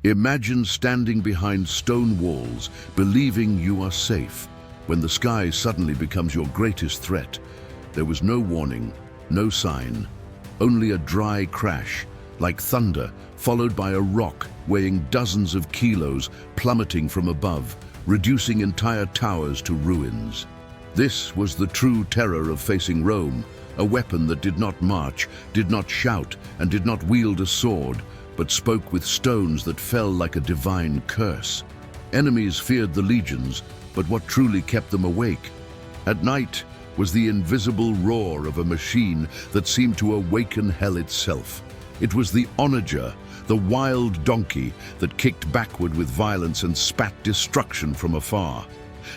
Imagine standing behind stone walls, believing you are safe, when the sky suddenly becomes your greatest threat. There was no warning, no sign, only a dry crash, like thunder, followed by a rock weighing dozens of kilos plummeting from above, reducing entire towers to ruins. This was the true terror of facing Rome, a weapon that did not march, did not shout, and did not wield a sword, but spoke with stones that fell like a divine curse. Enemies feared the legions, but what truly kept them awake at night was the invisible roar of a machine that seemed to awaken hell itself. It was the Onager, the wild donkey that kicked backward with violence and spat destruction from afar.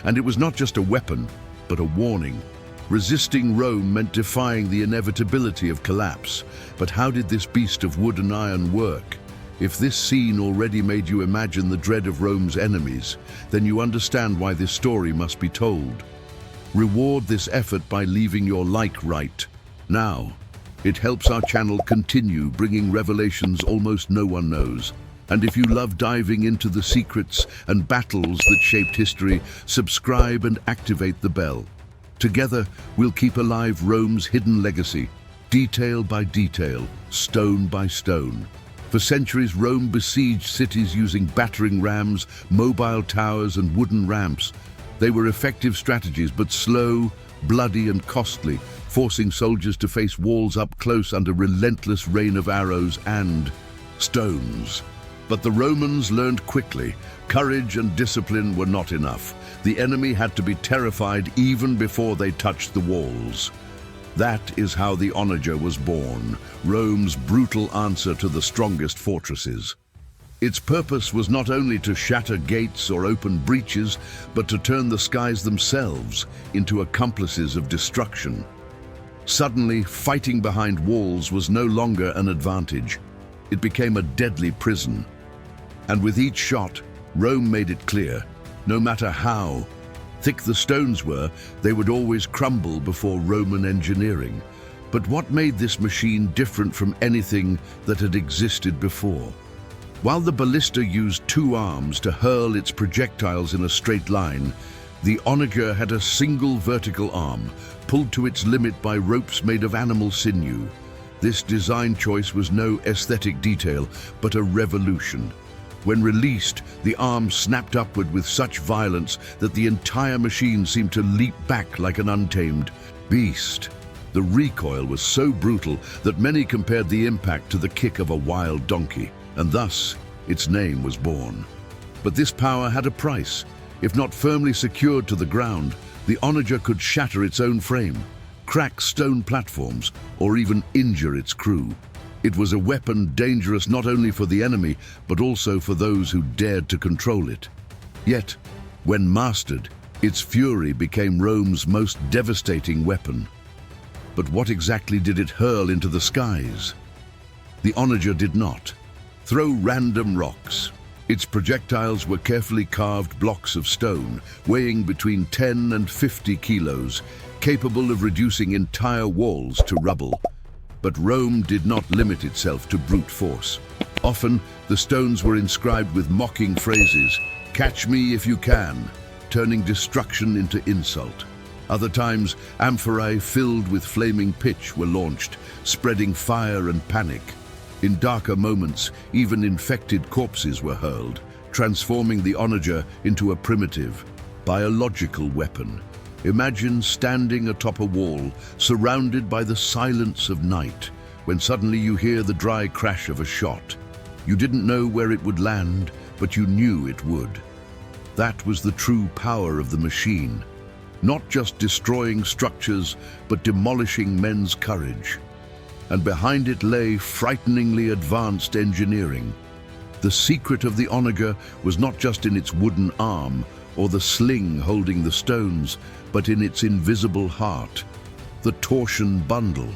And it was not just a weapon, but a warning. Resisting Rome meant defying the inevitability of collapse. But how did this beast of wood and iron work? If this scene already made you imagine the dread of Rome's enemies, then you understand why this story must be told. Reward this effort by leaving your like right now. It helps our channel continue bringing revelations almost no one knows. And if you love diving into the secrets and battles that shaped history, subscribe and activate the bell. Together, we'll keep alive Rome's hidden legacy, detail by detail, stone by stone. For centuries, Rome besieged cities using battering rams, mobile towers, and wooden ramps. They were effective strategies, but slow, bloody, and costly, forcing soldiers to face walls up close under relentless rain of arrows and stones. But the Romans learned quickly, courage and discipline were not enough. The enemy had to be terrified even before they touched the walls. That is how the Onager was born, Rome's brutal answer to the strongest fortresses. Its purpose was not only to shatter gates or open breaches, but to turn the skies themselves into accomplices of destruction. Suddenly, fighting behind walls was no longer an advantage. It became a deadly prison. And with each shot, Rome made it clear, no matter how thick the stones were, they would always crumble before Roman engineering. But what made this machine different from anything that had existed before? While the ballista used two arms to hurl its projectiles in a straight line, the Onager had a single vertical arm, pulled to its limit by ropes made of animal sinew. This design choice was no aesthetic detail, but a revolution. When released, the arm snapped upward with such violence that the entire machine seemed to leap back like an untamed beast. The recoil was so brutal that many compared the impact to the kick of a wild donkey, and thus its name was born. But this power had a price. If not firmly secured to the ground, the Onager could shatter its own frame, crack stone platforms, or even injure its crew. It was a weapon dangerous not only for the enemy, but also for those who dared to control it. Yet, when mastered, its fury became Rome's most devastating weapon. But what exactly did it hurl into the skies? The Onager did not throw random rocks. Its projectiles were carefully carved blocks of stone, weighing between 10 and 50 kilos, capable of reducing entire walls to rubble. But Rome did not limit itself to brute force. Often, the stones were inscribed with mocking phrases, "Catch me if you can," turning destruction into insult. Other times, amphorae filled with flaming pitch were launched, spreading fire and panic. In darker moments, even infected corpses were hurled, transforming the Onager into a primitive, biological weapon. Imagine standing atop a wall, surrounded by the silence of night, when suddenly you hear the dry crash of a shot. You didn't know where it would land, but you knew it would. That was the true power of the machine, not just destroying structures, but demolishing men's courage. And behind it lay frighteningly advanced engineering. The secret of the Onager was not just in its wooden arm, or the sling holding the stones, but in its invisible heart, the torsion bundle,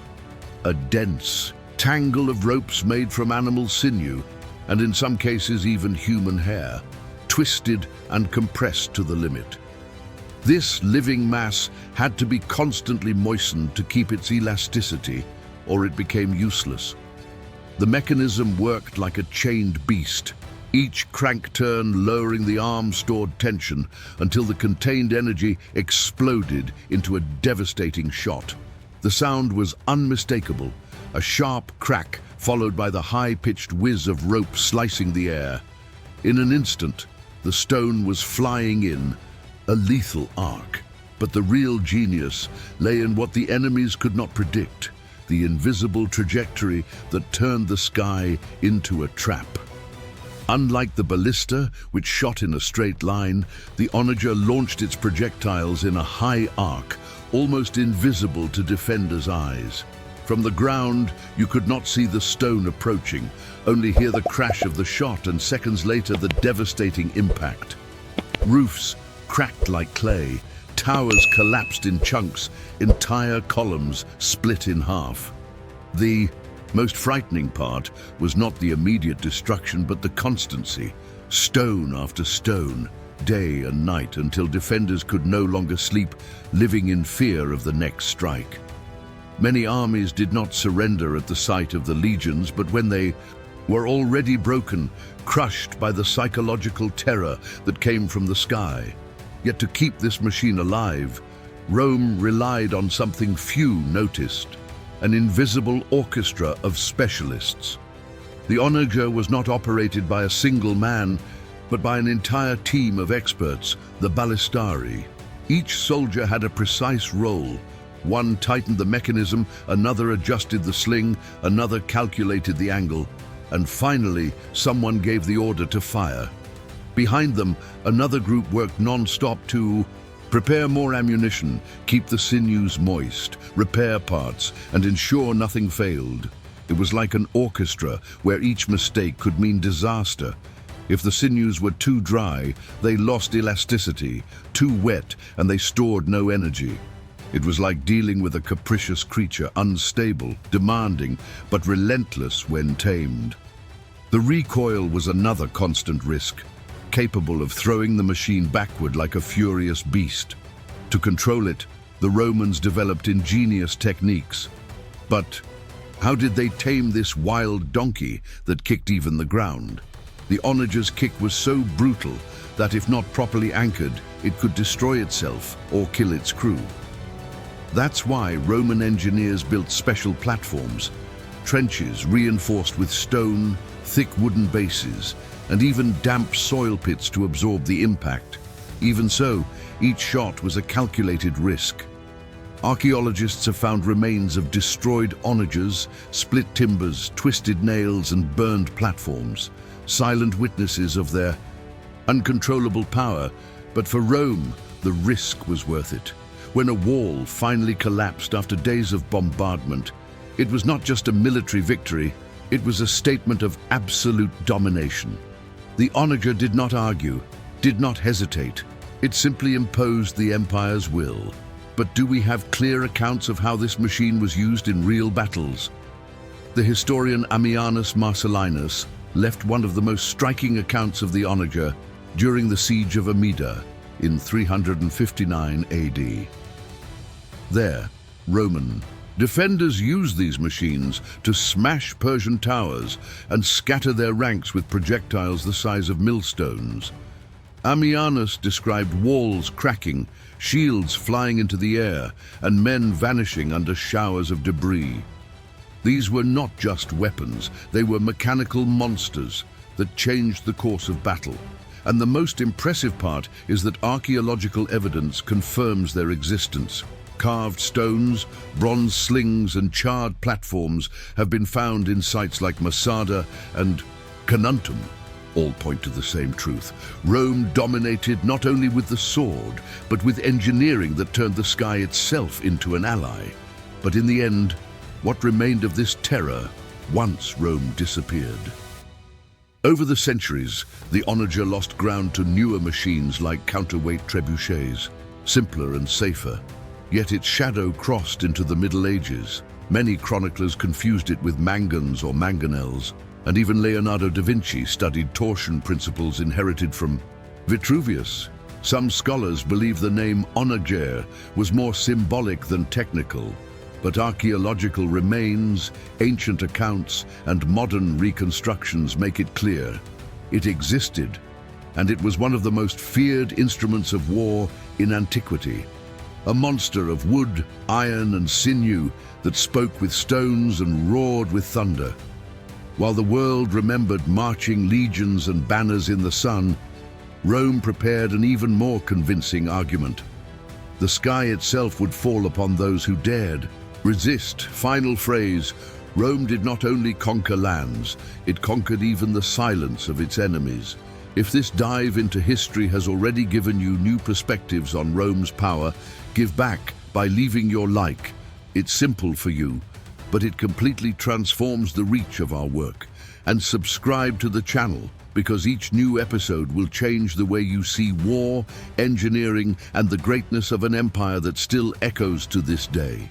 a dense tangle of ropes made from animal sinew, and in some cases even human hair, twisted and compressed to the limit. This living mass had to be constantly moistened to keep its elasticity, or it became useless. The mechanism worked like a chained beast, each crank turn lowering the arm's stored tension until the contained energy exploded into a devastating shot. The sound was unmistakable, a sharp crack followed by the high-pitched whiz of rope slicing the air. In an instant, the stone was flying in, a lethal arc. But the real genius lay in what the enemies could not predict, the invisible trajectory that turned the sky into a trap. Unlike the ballista, which shot in a straight line, the Onager launched its projectiles in a high arc, almost invisible to defenders' eyes. From the ground, you could not see the stone approaching, only hear the crash of the shot and seconds later the devastating impact. Roofs cracked like clay, towers collapsed in chunks, entire columns split in half. The most frightening part was not the immediate destruction but the constancy, stone after stone, day and night, until defenders could no longer sleep, living in fear of the next strike. Many armies did not surrender at the sight of the legions, but when they were already broken, crushed by the psychological terror that came from the sky. Yet to keep this machine alive, Rome relied on something few noticed, an invisible orchestra of specialists. The Onager was not operated by a single man, but by an entire team of experts, the ballistari. Each soldier had a precise role. One tightened the mechanism, another adjusted the sling, another calculated the angle, and finally, someone gave the order to fire. Behind them, another group worked non-stop to prepare more ammunition, keep the sinews moist, repair parts, and ensure nothing failed. It was like an orchestra where each mistake could mean disaster. If the sinews were too dry, they lost elasticity, too wet, and they stored no energy. It was like dealing with a capricious creature, unstable, demanding, but relentless when tamed. The recoil was another constant risk, capable of throwing the machine backward like a furious beast. To control it, the Romans developed ingenious techniques. But how did they tame this wild donkey that kicked even the ground? The Onager's kick was so brutal that if not properly anchored, it could destroy itself or kill its crew. That's why Roman engineers built special platforms, trenches reinforced with stone, thick wooden bases, and even damp soil pits to absorb the impact. Even so, each shot was a calculated risk. Archaeologists have found remains of destroyed onagers, split timbers, twisted nails, and burned platforms, silent witnesses of their uncontrollable power. But for Rome, the risk was worth it. When a wall finally collapsed after days of bombardment, it was not just a military victory, it was a statement of absolute domination. The Onager did not argue, did not hesitate. It simply imposed the empire's will. But do we have clear accounts of how this machine was used in real battles? The historian Ammianus Marcellinus left one of the most striking accounts of the Onager during the siege of Amida in 359 AD. There, Roman defenders used these machines to smash Persian towers and scatter their ranks with projectiles the size of millstones. Ammianus described walls cracking, shields flying into the air, and men vanishing under showers of debris. These were not just weapons, they were mechanical monsters that changed the course of battle. And the most impressive part is that archaeological evidence confirms their existence. Carved stones, bronze slings, and charred platforms have been found in sites like Masada and Canuntum. All point to the same truth. Rome dominated not only with the sword, but with engineering that turned the sky itself into an ally. But in the end, what remained of this terror once Rome disappeared? Over the centuries, the Onager lost ground to newer machines like counterweight trebuchets, simpler and safer. Yet its shadow crossed into the Middle Ages. Many chroniclers confused it with mangans or mangonels, and even Leonardo da Vinci studied torsion principles inherited from Vitruvius. Some scholars believe the name Onager was more symbolic than technical, but archaeological remains, ancient accounts, and modern reconstructions make it clear. It existed, and it was one of the most feared instruments of war in antiquity. A monster of wood, iron, and sinew that spoke with stones and roared with thunder. While the world remembered marching legions and banners in the sun, Rome prepared an even more convincing argument. The sky itself would fall upon those who dared. Resist. Final phrase. Rome did not only conquer lands, it conquered even the silence of its enemies. If this dive into history has already given you new perspectives on Rome's power, give back by leaving your like. It's simple for you, but it completely transforms the reach of our work. And subscribe to the channel, because each new episode will change the way you see war, engineering, and the greatness of an empire that still echoes to this day.